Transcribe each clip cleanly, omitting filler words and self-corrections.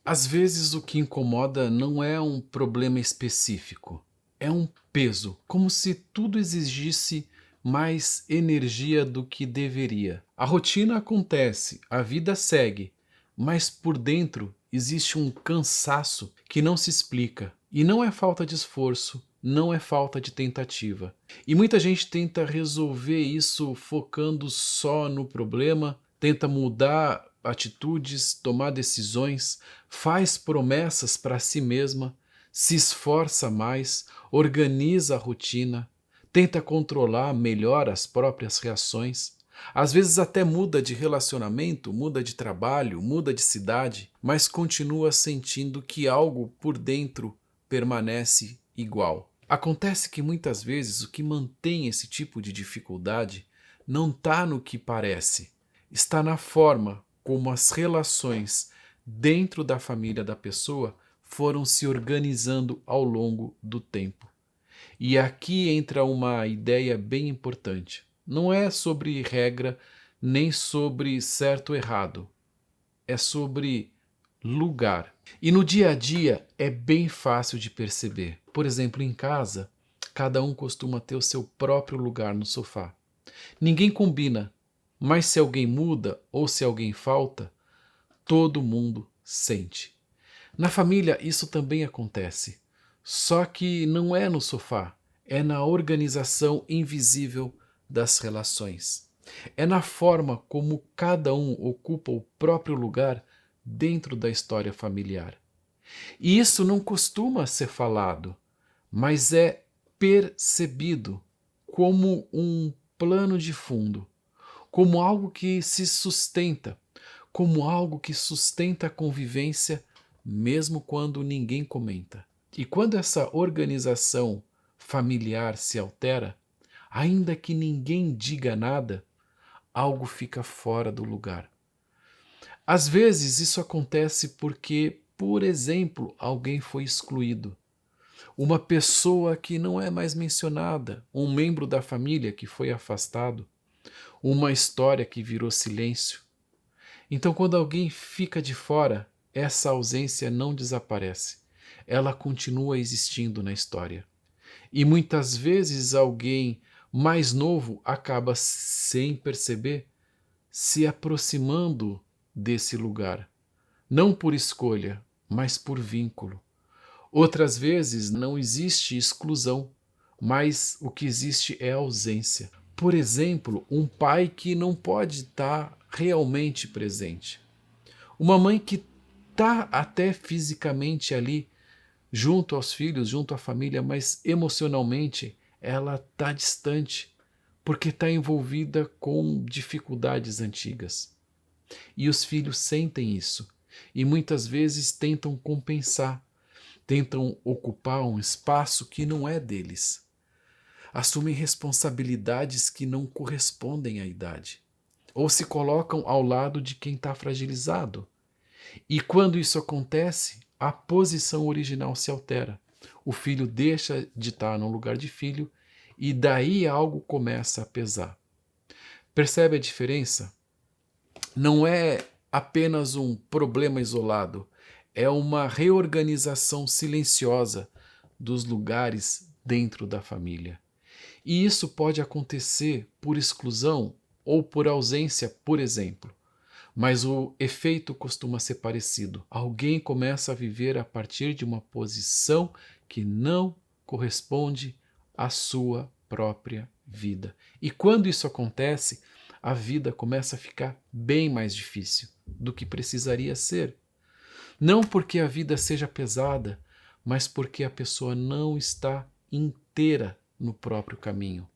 Às vezes o que incomoda não é um problema específico, é um peso, como se tudo exigisse mais energia do que deveria. A rotina acontece, a vida segue, mas por dentro existe um cansaço que não se explica. E não é falta de esforço, não é falta de tentativa. E muita gente tenta resolver isso focando só no problema, tenta mudar atitudes, tomar decisões, faz promessas para si mesma, se esforça mais, organiza a rotina, tenta controlar melhor as próprias reações. Às vezes até muda de relacionamento, muda de trabalho, muda de cidade, mas continua sentindo que algo por dentro permanece igual. Acontece que muitas vezes o que mantém esse tipo de dificuldade não está no que parece, está na forma como as relações dentro da família da pessoa foram se organizando ao longo do tempo. E aqui entra uma ideia bem importante. Não é sobre regra, nem sobre certo ou errado. É sobre lugar. E no dia a dia é bem fácil de perceber. Por exemplo, em casa, cada um costuma ter o seu próprio lugar no sofá. Ninguém combina, mas se alguém muda ou se alguém falta, todo mundo sente. Na família isso também acontece, só que não é no sofá, é na organização invisível das relações. É na forma como cada um ocupa o próprio lugar dentro da história familiar. E isso não costuma ser falado, mas é percebido como um plano de fundo, como algo que se sustenta, como algo que sustenta a convivência, mesmo quando ninguém comenta. E quando essa organização familiar se altera, ainda que ninguém diga nada, algo fica fora do lugar. Às vezes isso acontece porque, por exemplo, alguém foi excluído. Uma pessoa que não é mais mencionada, um membro da família que foi afastado, uma história que virou silêncio. Então, quando alguém fica de fora, essa ausência não desaparece. Ela continua existindo na história. E muitas vezes alguém mais novo acaba, sem perceber, se aproximando desse lugar. Não por escolha, mas por vínculo. Outras vezes não existe exclusão, mas o que existe é ausência. Por exemplo, um pai que não pode estar realmente presente. Uma mãe que está até fisicamente ali, junto aos filhos, junto à família, mas emocionalmente ela está distante, porque está envolvida com dificuldades antigas. E os filhos sentem isso e muitas vezes tentam compensar, tentam ocupar um espaço que não é deles. Assumem responsabilidades que não correspondem à idade. Ou se colocam ao lado de quem está fragilizado. E quando isso acontece, a posição original se altera. O filho deixa de estar no lugar de filho e daí algo começa a pesar. Percebe a diferença? Não é apenas um problema isolado, é uma reorganização silenciosa dos lugares dentro da família. E isso pode acontecer por exclusão ou por ausência, por exemplo. Mas o efeito costuma ser parecido. Alguém começa a viver a partir de uma posição que não corresponde à sua própria vida. E quando isso acontece, a vida começa a ficar bem mais difícil do que precisaria ser. Não porque a vida seja pesada, mas porque a pessoa não está inteira no próprio caminho.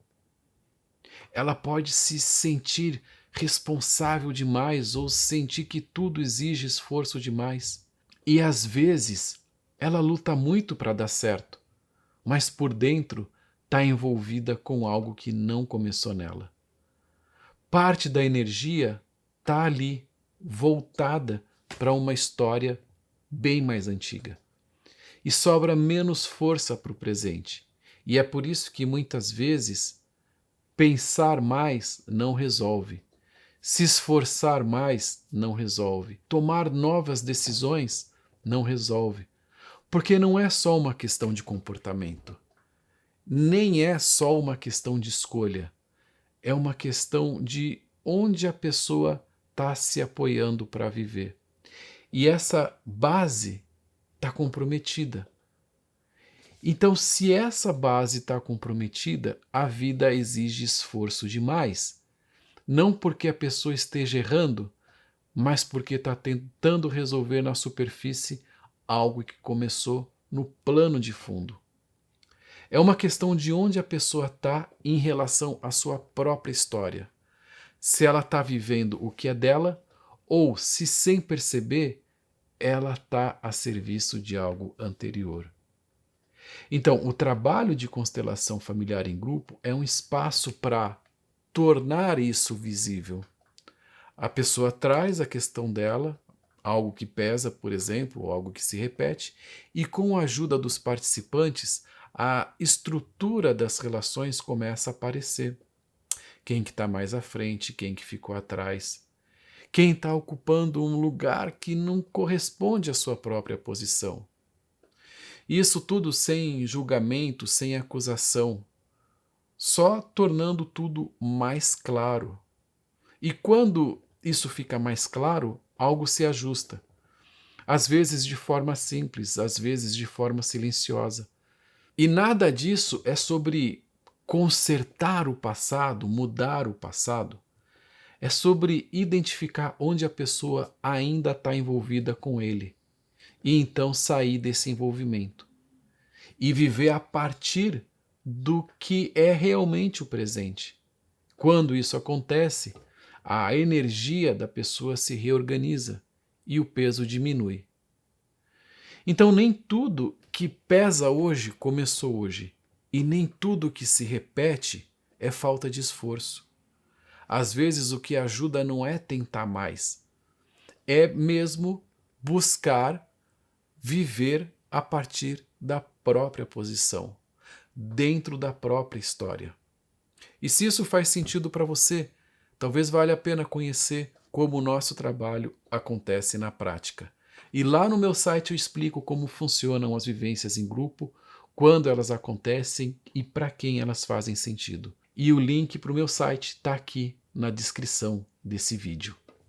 Ela pode se sentir responsável demais ou sentir que tudo exige esforço demais. E às vezes ela luta muito para dar certo, mas por dentro está envolvida com algo que não começou nela. Parte da energia está ali, voltada para uma história bem mais antiga. E sobra menos força para o presente. E é por isso que muitas vezes pensar mais não resolve. Se esforçar mais não resolve. Tomar novas decisões não resolve. Porque não é só uma questão de comportamento, nem é só uma questão de escolha, é uma questão de onde a pessoa está se apoiando para viver. E essa base está comprometida. Então, se essa base está comprometida, a vida exige esforço demais. Não porque a pessoa esteja errando, mas porque está tentando resolver na superfície algo que começou no plano de fundo. É uma questão de onde a pessoa está em relação à sua própria história. Se ela está vivendo o que é dela, ou se, sem perceber, ela está a serviço de algo anterior. Então, o trabalho de constelação familiar em grupo é um espaço para tornar isso visível. A pessoa traz a questão dela, algo que pesa, por exemplo, ou algo que se repete, e com a ajuda dos participantes, a estrutura das relações começa a aparecer. Quem que está mais à frente, quem que ficou atrás, quem está ocupando um lugar que não corresponde à sua própria posição. Isso tudo sem julgamento, sem acusação, só tornando tudo mais claro. E quando isso fica mais claro, algo se ajusta. Às vezes de forma simples, às vezes de forma silenciosa. E nada disso é sobre consertar o passado, mudar o passado. É sobre identificar onde a pessoa ainda está envolvida com ele. E então sair desse envolvimento. E viver a partir do que é realmente o presente. Quando isso acontece, a energia da pessoa se reorganiza e o peso diminui. Então, nem tudo que pesa hoje começou hoje, e nem tudo que se repete é falta de esforço. Às vezes, o que ajuda não é tentar mais, é mesmo buscar viver a partir da própria posição, dentro da própria história. E se isso faz sentido para você, talvez valha a pena conhecer como o nosso trabalho acontece na prática. E lá no meu site eu explico como funcionam as vivências em grupo, quando elas acontecem e para quem elas fazem sentido. E o link para o meu site está aqui na descrição desse vídeo.